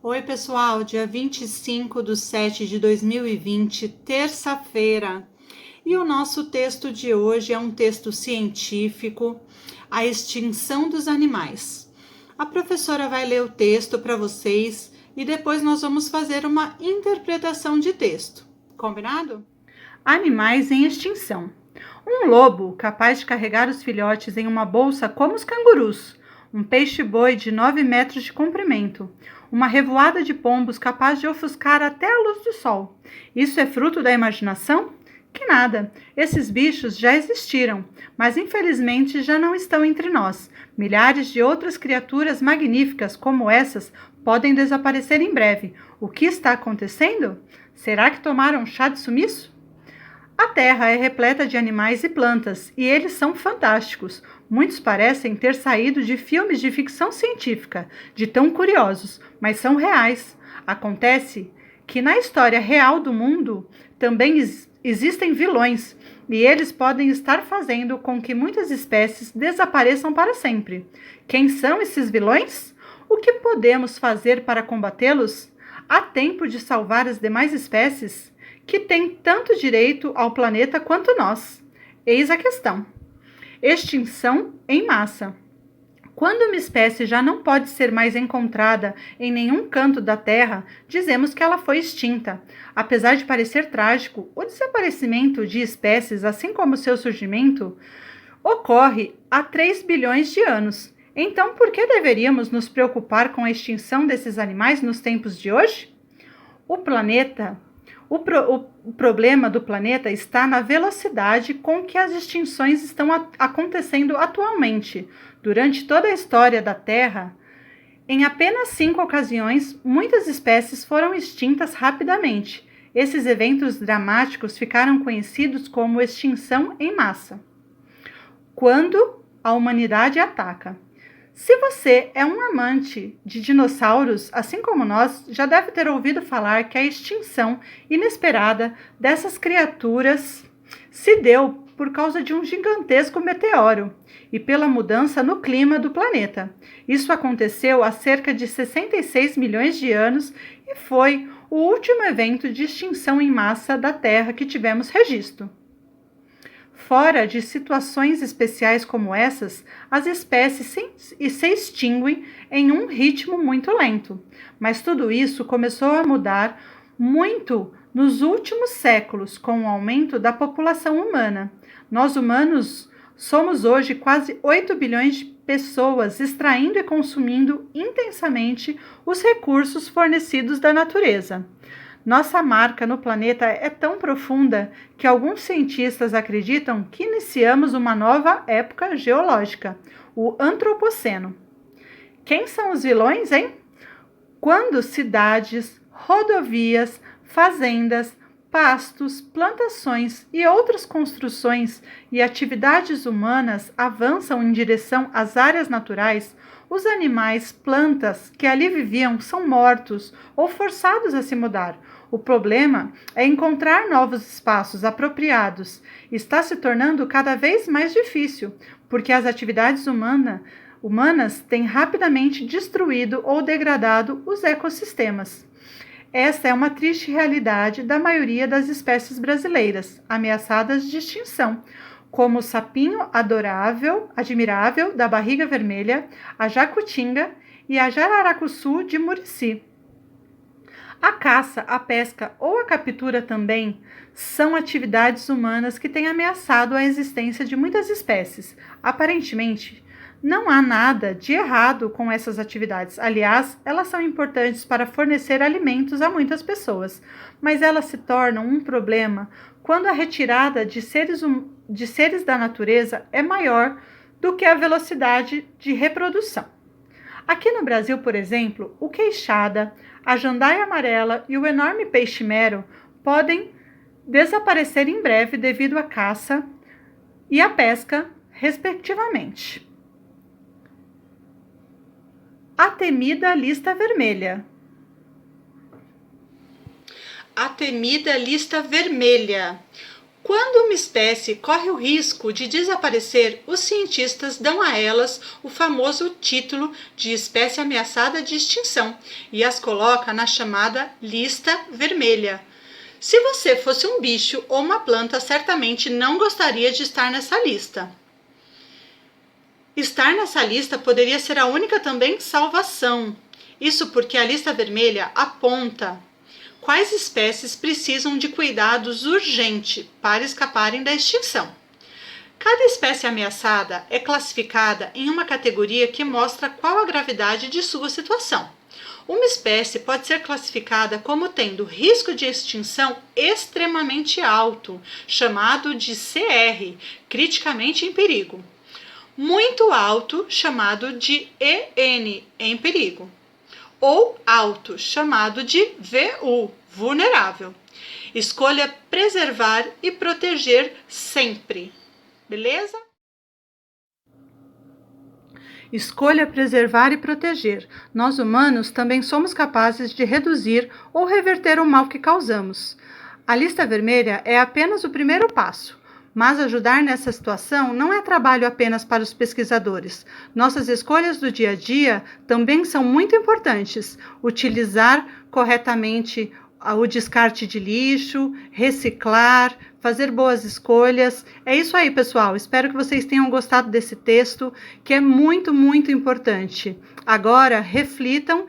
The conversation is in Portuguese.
Oi, pessoal, dia 25/7/2020, terça-feira. E o nosso texto de hoje é um texto científico, A Extinção dos Animais. A professora vai ler o texto para vocês e depois nós vamos fazer uma interpretação de texto. Combinado? Animais em extinção. Um lobo capaz de carregar os filhotes em uma bolsa como os cangurus. Um peixe-boi de 9 metros de comprimento. Uma revoada de pombos capaz de ofuscar até a luz do sol. Isso é fruto da imaginação? Que nada! Esses bichos já existiram, mas infelizmente já não estão entre nós. Milhares de outras criaturas magníficas como essas podem desaparecer em breve. O que está acontecendo? Será que tomaram chá de sumiço? A Terra é repleta de animais e plantas, e eles são fantásticos. Muitos parecem ter saído de filmes de ficção científica, de tão curiosos, mas são reais. Acontece que na história real do mundo também existem vilões, e eles podem estar fazendo com que muitas espécies desapareçam para sempre. Quem são esses vilões? O que podemos fazer para combatê-los? Há tempo de salvar as demais espécies que têm tanto direito ao planeta quanto nós. Eis a questão. Extinção em massa. Quando uma espécie já não pode ser mais encontrada em nenhum canto da Terra, dizemos que ela foi extinta. Apesar de parecer trágico, o desaparecimento de espécies, assim como seu surgimento, ocorre há 3 bilhões de anos. Então, por que deveríamos nos preocupar com a extinção desses animais nos tempos de hoje? O problema do planeta está na velocidade com que as extinções estão acontecendo atualmente. Durante toda a história da Terra, em apenas 5 ocasiões, muitas espécies foram extintas rapidamente. Esses eventos dramáticos ficaram conhecidos como extinção em massa. Quando a humanidade ataca. Se você é um amante de dinossauros, assim como nós, já deve ter ouvido falar que a extinção inesperada dessas criaturas se deu por causa de um gigantesco meteoro e pela mudança no clima do planeta. Isso aconteceu há cerca de 66 milhões de anos e foi o último evento de extinção em massa da Terra que tivemos registro. Fora de situações especiais como essas, as espécies se extinguem em um ritmo muito lento. Mas tudo isso começou a mudar muito nos últimos séculos com o aumento da população humana. Nós humanos somos hoje quase 8 bilhões de pessoas extraindo e consumindo intensamente os recursos fornecidos da natureza. Nossa marca no planeta é tão profunda que alguns cientistas acreditam que iniciamos uma nova época geológica, o Antropoceno. Quem são os vilões, hein? Quando cidades, rodovias, fazendas, pastos, plantações e outras construções e atividades humanas avançam em direção às áreas naturais, os animais, plantas que ali viviam são mortos ou forçados a se mudar. O problema é encontrar novos espaços apropriados. Está se tornando cada vez mais difícil, porque as atividades humanas têm rapidamente destruído ou degradado os ecossistemas. Esta é uma triste realidade da maioria das espécies brasileiras, ameaçadas de extinção, como o sapinho admirável da barriga vermelha, a jacutinga e a jararacuçu de Murici. A caça, a pesca ou a captura também são atividades humanas que têm ameaçado a existência de muitas espécies. Aparentemente, não há nada de errado com essas atividades. Aliás, elas são importantes para fornecer alimentos a muitas pessoas, mas elas se tornam um problema quando a retirada de seres da natureza é maior do que a velocidade de reprodução. Aqui no Brasil, por exemplo, o queixada, a jandaia amarela e o enorme peixe-mero podem desaparecer em breve devido à caça e à pesca, respectivamente. A temida lista vermelha. A temida lista vermelha. Quando uma espécie corre o risco de desaparecer, os cientistas dão a elas o famoso título de espécie ameaçada de extinção e as coloca na chamada lista vermelha. Se você fosse um bicho ou uma planta, certamente não gostaria de estar nessa lista. Estar nessa lista poderia ser a única também salvação. Isso porque a lista vermelha aponta quais espécies precisam de cuidados urgentes para escaparem da extinção. Cada espécie ameaçada é classificada em uma categoria que mostra qual a gravidade de sua situação. Uma espécie pode ser classificada como tendo risco de extinção extremamente alto, chamado de CR, criticamente em perigo. Muito alto, chamado de EN, em perigo. Ou alto, chamado de VU, vulnerável. Escolha preservar e proteger sempre. Beleza? Escolha preservar e proteger. Nós humanos também somos capazes de reduzir ou reverter o mal que causamos. A lista vermelha é apenas o primeiro passo. Mas ajudar nessa situação não é trabalho apenas para os pesquisadores. Nossas escolhas do dia a dia também são muito importantes. Utilizar corretamente o descarte de lixo, reciclar, fazer boas escolhas. É isso aí, pessoal. Espero que vocês tenham gostado desse texto, que é muito, muito importante. Agora, reflitam